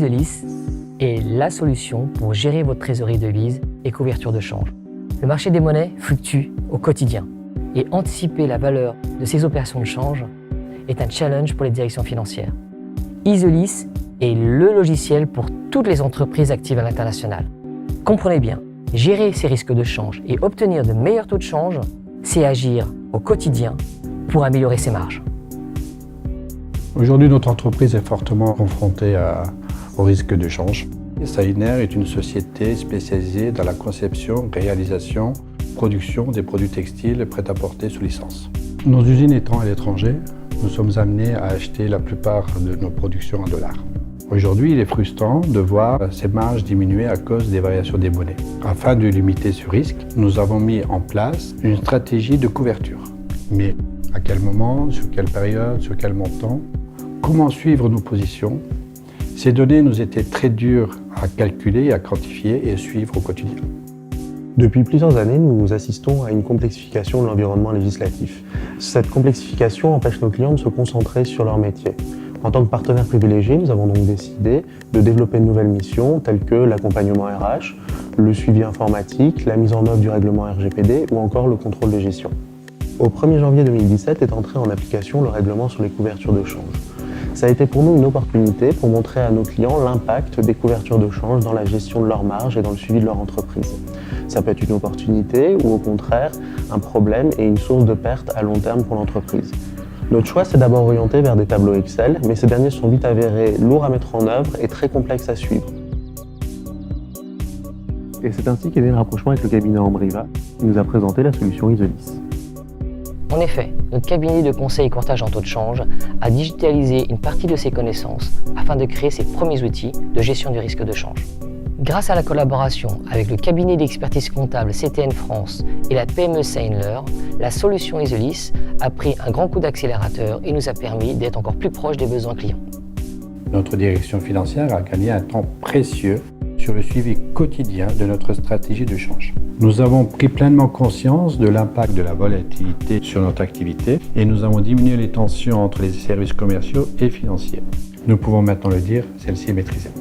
Isolis est la solution pour gérer votre trésorerie de devise et couverture de change. Le marché des monnaies fluctue au quotidien et anticiper la valeur de ces opérations de change est un challenge pour les directions financières. Isolis est le logiciel pour toutes les entreprises actives à l'international. Comprenez bien, gérer ces risques de change et obtenir de meilleurs taux de change, c'est agir au quotidien pour améliorer ses marges. Aujourd'hui, notre entreprise est fortement confrontée au risque de change. Sainer est une société spécialisée dans la conception, réalisation, production des produits textiles prêt-à-porter sous licence. Nos usines étant à l'étranger, nous sommes amenés à acheter la plupart de nos productions en dollars. Aujourd'hui, il est frustrant de voir ces marges diminuer à cause des variations des monnaies. Afin de limiter ce risque, nous avons mis en place une stratégie de couverture. Mais à quel moment, sur quelle période, sur quel montant, comment suivre nos positions? Ces données nous étaient très dures à calculer, à quantifier et à suivre au quotidien. Depuis plusieurs années, nous assistons à une complexification de l'environnement législatif. Cette complexification empêche nos clients de se concentrer sur leur métier. En tant que partenaire privilégié, nous avons donc décidé de développer de nouvelles missions telles que l'accompagnement RH, le suivi informatique, la mise en œuvre du règlement RGPD ou encore le contrôle de gestion. Au 1er janvier 2017 est entré en application le règlement sur les couvertures de change. Ça a été pour nous une opportunité pour montrer à nos clients l'impact des couvertures de change dans la gestion de leurs marges et dans le suivi de leur entreprise. Ça peut être une opportunité ou au contraire un problème et une source de perte à long terme pour l'entreprise. Notre choix s'est d'abord orienté vers des tableaux Excel, mais ces derniers sont vite avérés lourds à mettre en œuvre et très complexes à suivre. Et c'est ainsi qu'est né le rapprochement avec le cabinet Ambriva, qui nous a présenté la solution Isolis. En effet, notre cabinet de conseil et courtage en taux de change a digitalisé une partie de ses connaissances afin de créer ses premiers outils de gestion du risque de change. Grâce à la collaboration avec le cabinet d'expertise comptable CTN France et la PME Sainer, la solution Isolis a pris un grand coup d'accélérateur et nous a permis d'être encore plus proche des besoins clients. Notre direction financière a gagné un temps précieux sur le suivi quotidien de notre stratégie de change. Nous avons pris pleinement conscience de l'impact de la volatilité sur notre activité et nous avons diminué les tensions entre les services commerciaux et financiers. Nous pouvons maintenant le dire, celle-ci est maîtrisée.